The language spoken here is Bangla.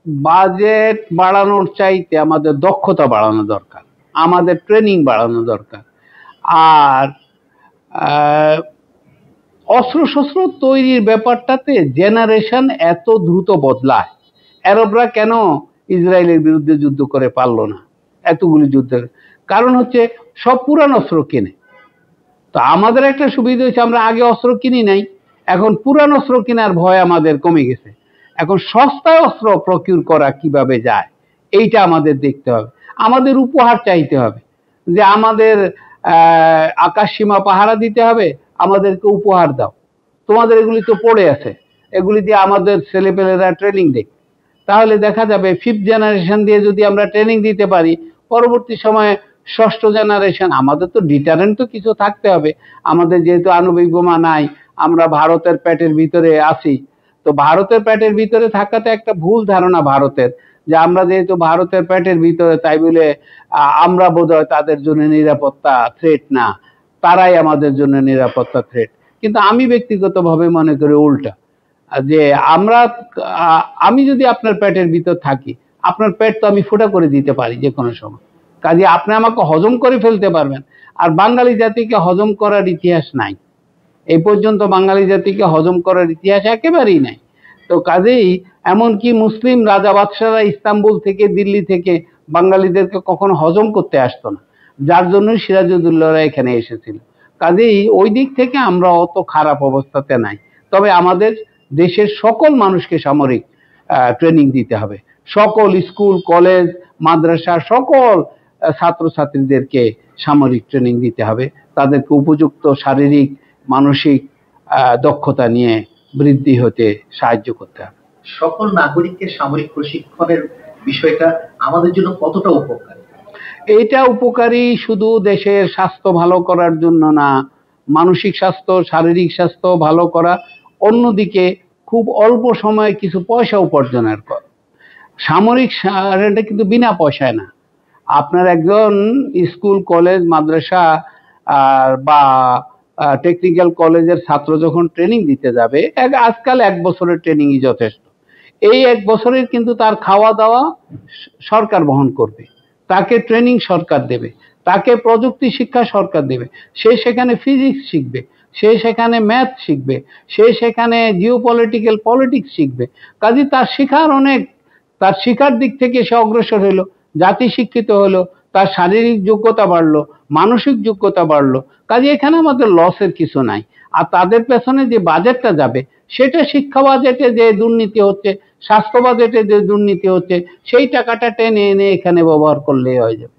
বাজেট বাড়ানোর চাইতে আমাদের দক্ষতা বাড়ানো দরকার, আমাদের ট্রেনিং বাড়ানো দরকার। আর অস্ত্রশস্ত্র তৈরির ব্যাপারটাতে জেনারেশন এত দ্রুত বদলায়। আরবরা কেন ইসরায়েলের বিরুদ্ধে যুদ্ধ করে পারলো না, এতগুলি যুদ্ধের কারণ হচ্ছে সব পুরান অস্ত্র কেনে। তো আমাদের একটা সুবিধা হয়েছে, আমরা আগে অস্ত্র কিনি নাই, এখন পুরান অস্ত্র কেনার ভয় আমাদের কমে গেছে। এখন সস্তায় অস্ত্র প্রকিউর করা কিভাবে যায় এইটা আমাদের দেখতে হবে। আমাদের উপহার চাইতে হবে, যে আমাদের আকাশ সীমা পাহারা দিতে হবে, আমাদেরকে উপহার দাও, তোমাদের এগুলি তো পড়ে আছে, এগুলি দিয়ে আমাদের ছেলেপেলেরা ট্রেনিং দেয়। তাহলে দেখা যাবে 5th জেনারেশন দিয়ে যদি আমরা ট্রেনিং দিতে পারি, পরবর্তী সময়ে 6ষ্ঠ জেনারেশন। আমাদের তো ডিটারেন্ট তো কিছু থাকতে হবে। আমাদের যেহেতু আণবিক বোমা নাই, আমরা ভারতের পেটের ভিতরে আছি, তো ভারতের পেটের ভিতরে থাকাতে একটা ভুল ধারণা ভারতের, যে আমরা যেহেতু ভারতের পেটের ভিতরে তাই বলে আমরা বোধহয় তাদের জন্য নিরাপত্তা থ্রেট না, তারাই আমাদের জন্য নিরাপত্তা থ্রেট। কিন্তু আমি ব্যক্তিগতভাবে মনে করি উল্টা, যে আমি যদি আপনার পেটের ভিতর থাকি, আপনার পেট তো আমি ফুটা করে দিতে পারি যে কোনো সময়, কাজে আপনি আমাকে হজম করে ফেলতে পারবেন। আর বাঙালি জাতিকে হজম করার ইতিহাস নাই, এই পর্যন্ত বাঙালি জাতিকে হজম করার ইতিহাস একেবারেই নাই। তো কাজেই এমনকি মুসলিম রাজা বাদশাহরা ইস্তাম্বুল থেকে দিল্লি থেকে বাঙালিদেরকে কখনো হজম করতে আসতো না, যার জন্য সিরাজউদ্দৌলারা এখানে এসেছিল। কাজেই ওই দিক থেকে আমরা অত খারাপ অবস্থাতে নাই। তবে আমাদের দেশের সকল মানুষকে সামরিক ট্রেনিং দিতে হবে, সকল স্কুল কলেজ মাদ্রাসা সকল ছাত্রছাত্রীদেরকে সামরিক ট্রেনিং দিতে হবে, তাদেরকে উপযুক্ত শারীরিক মানসিক দক্ষতা নিয়ে বৃদ্ধি হতে সাহায্য করতে হবে। সকল নাগরিককে সামরিক প্রশিক্ষণের বিষয়টা আমাদের জন্য কতটা উপকারী? এইটা উপকারী শুধু দেশের স্বাস্থ্য ভালো করার জন্য না, মানসিক স্বাস্থ্য শারীরিক স্বাস্থ্য ভালো করা, অন্যদিকে খুব অল্প সময়ে কিছু পয়সা উপার্জনের কর। সামরিক এটা কিন্তু বিনা পয়সায় না। আপনার একজন স্কুল কলেজ মাদ্রাসা বা টেকনিক্যাল কলেজের ছাত্র যখন ট্রেনিং দিতে যাবে, আজকাল 1 বছরের ট্রেনিংই যথেষ্ট। এই 1 বছরের কিন্তু তার খাওয়া দাওয়া সরকার বহন করবে, তাকে ট্রেনিং সরকার দেবে, তাকে প্রযুক্তি শিক্ষা সরকার দেবে, সে সেখানে ফিজিক্স শিখবে, সে সেখানে ম্যাথ শিখবে, সে সেখানে জিওপলিটিক্যাল পলিটিক্স শিখবে। কাজে তার শিক্ষার দিক থেকে সে অগ্রসর হলো, জাতি শিক্ষিত হলো, তার শারীরিক যোগ্যতা বাড়লো, মানসিক যোগ্যতা বাড়লো। কাজে এখানে আমাদের লসের কিছু নাই। আর তাদের পেছনে যে বাজেটটা যাবে, সেটা শিক্ষা বাজেটে যে দুর্নীতি হচ্ছে, স্বাস্থ্য বাজেটে যে দুর্নীতি হচ্ছে, সেই টাকাটা টেনে এনে এখানে ব্যবহার করলেই হয়ে যাবে।